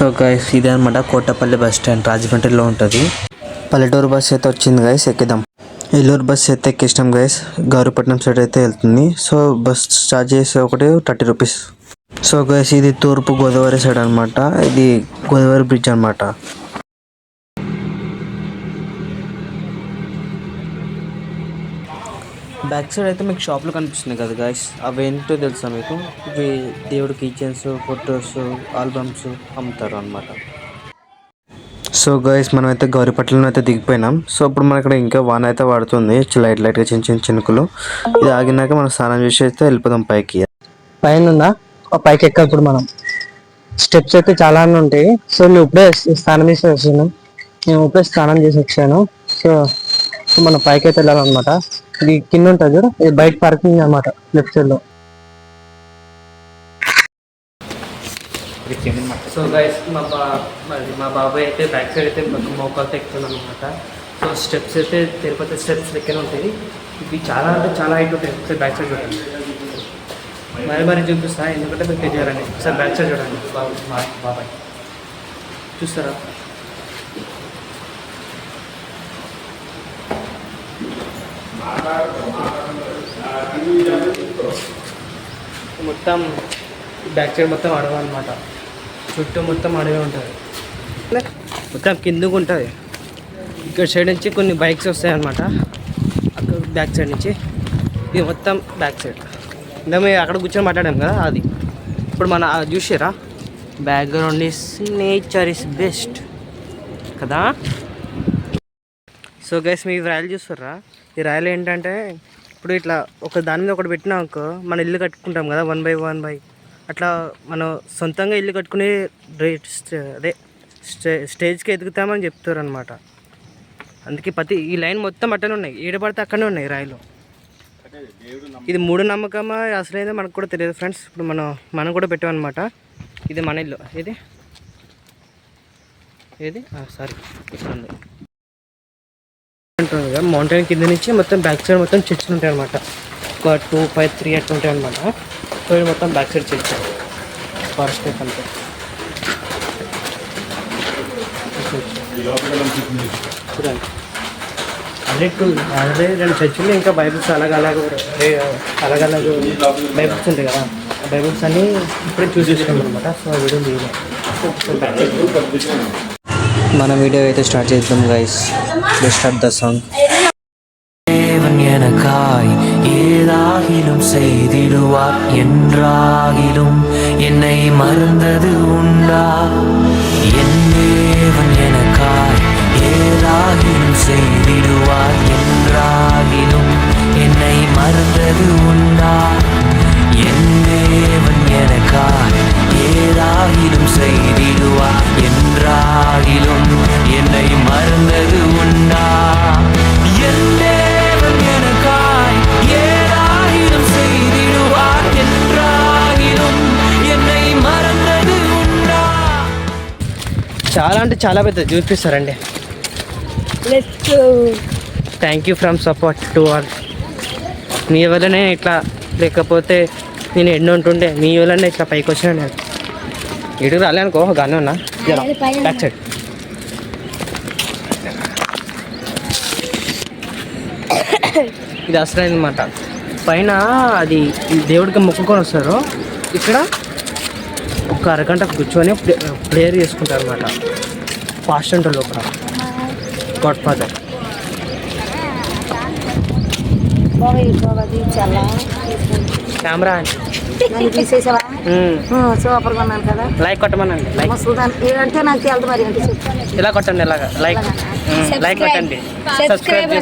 So guys ఇదే అనమాట Kotapalli bus stand రాజమండ్రిలో ఉంటుంది. పల్లెటూరు బస్ అయితే వచ్చింది గైస్, ఎక్కిద్దాం. ఏలూరు బస్ అయితే ఎక్కిస్తాం గైస్, గౌరీపట్నం సైడ్ అయితే వెళ్తుంది. సో బస్ స్టార్ట్ చేసే ఒకటి 30 రూపీస్. సో గైస్ ఇది తూర్పు గోదావరి సైడ్ అనమాట, ఇది గోదావరి బ్రిడ్జ్ అనమాట. బ్యాక్ సైడ్ అయితే మీకు షాప్లు కనిపిస్తున్నాయి కదా గైస్, అవి ఏంటో తెలుసా మీకు? ఇవి దేవుడి కిచెన్స్, ఫొటోస్, ఆల్బమ్స్ అమ్ముతారు అనమాట. సో గైస్ మనం అయితే గౌరీపట్నంలో అయితే దిగిపోయినాం. సో ఇప్పుడు మన ఇక్కడ ఇంకా వాన అయితే పడుతుంది, లైట్గా చిన్న చిన్న చినుకులు. ఇది ఆగినాక మనం స్నానం చేసి అయితే వెళ్ళిపోదాం పైకి. పైన పైకి ఎక్కప్పుడు మనం స్టెప్స్ అయితే చాలా ఉంటాయి. సో నేను ఇప్పుడే స్నానం చేసి వచ్చాను, సో మనం పైకి అయితే వెళ్ళాలన్నమాట. ఇది కింద ఉంటుంది చూడ, ఇది బైక్ పార్కింగ్ అనమాట లెఫ్ట్ సైడ్ లో. సో గైస్ మా బాబాయ్ అయితే బ్యాక్ సైడ్ అయితే మోకాలతో ఎక్కుతున్నాను అనమాట. సో స్టెప్స్ అయితే తిరుపతి స్టెప్స్ లెక్కనే ఉంటాయి. ఇవి చాలా అంటే చాలా హైట్ ఉంటాయి. ఒకసారి బ్యాక్ సైడ్ చూడండి, మరి చూపిస్తా, ఎందుకంటే మీకు తెలియాలండి. ఒకసారి బ్యాక్ సైడ్ చూడండి బాబాయ్, చూస్తారా? మొత్తం బ్యాక్ సైడ్ మొత్తం అడవి అనమాట, చుట్టూ మొత్తం అడవి ఉంటుంది, మొత్తం కిందకు ఉంటుంది. ఇక్కడ సైడ్ నుంచి కొన్ని బైక్స్ వస్తాయి అన్నమాట, అక్కడ బ్యాక్ సైడ్ నుంచి. ఇది మొత్తం బ్యాక్ సైడ్. ఇంకా మేము అక్కడ కూర్చొని మాట్లాడాం కదా, అది ఇప్పుడు మన చూసారా, background is nature is best కదా. సో గైస్ మీ రాయలు చూస్తారా, ఈ రాయలు ఏంటంటే ఇప్పుడు ఇట్లా ఒక దాని మీద ఒకటి పెట్టినాక మన ఇల్లు కట్టుకుంటాం కదా, 1 by 1 అట్లా మనం సొంతంగా ఇల్లు కట్టుకునే అదే స్టేజ్కి ఎదుగుతామని చెప్తారు అనమాట. అందుకే ఈ లైన్ మొత్తం అట్టనే ఉన్నాయి, ఏడబడితే అక్కడనే ఉన్నాయి రాయిలు. ఇది మూఢనమ్మకమా అసలైతే మనకు కూడా తెలియదు ఫ్రెండ్స్. ఇప్పుడు మనం కూడా పెట్టామన్నమాట. ఇది మన ఇల్లు, ఏది సారీ ఉంది. మౌంటైన్ కింద నుంచి మొత్తం బ్యాక్ సైడ్ మొత్తం చెట్లు ఉంటాయి అనమాట. ఒక 2, 5, 3 అట్లా ఉంటాయి అనమాట. సో ఇది మొత్తం బ్యాక్ సైడ్ చెట్లు, ఫారెస్ట్ టైప్ అంతే. చూడండి ఆల్రెడీ 2 చర్చిలు, ఇంకా బైబుల్స్ అలాగ బైబుల్స్ ఉంటాయి కదా, ఆ బైబుల్స్ అన్నీ ఇప్పుడే చూసేసాం అనమాట. సో ఆ వీడియో మన వీడియో అయితే స్టార్ట్ చేద్దాం guys. Let's start the song. தேவன் எனக்காய் ஏதாகிலும் செய்திடுவார் என்றாகிலும் என்னை மறந்தது உண்டா? என் தேவன் எனக்காய் ஏதாகிலும் செய்திடுவார் என்றாகிலும் என்னை மறந்தது உண்டா? என் தேவன் எனக்காய் ஏதாகிலும் செய்திடுவார் என்றாகிலும் என்னை மறந்தது உண்டா? என் தேவன் எனக்காய் ஏதாகிலும் செய்திடுவார் என்றாகிலும் என்னை మరందదు ఉన్నా. చాలా అంటే చాలా పెద్ద చూపిస్తారండి. Thank you from support to all. మీ వల్లనే ఇట్లా, లేకపోతే నేను ఎన్నో ఉంటుండే, మీ వల్లనే ఇట్లా పైకి వచ్చినా. నేను ఇటుకు రాలే అనుకో, గానే ఉన్నా. బ్యాక్ సైడ్ ఇది అసలు అనమాట. పైన అది దేవుడికి మొక్కుకొని వస్తారు. ఇక్కడ ఒక అరగంట కూర్చొని ప్రేయర్ చేసుకుంటారు అనమాట. ఫాస్ట్ ఉంటుంది లోపల. గాడ్ ఫాదర్ కెమెరా సూపర్ కొన్నాను కదా, లైక్ కొట్టమనండి. లైక్ అంటే నాకు తెలుదు మరి, ఇలా కొట్టండి, ఇలాగా లైక్ కొట్టండి, సబ్స్క్రైబ్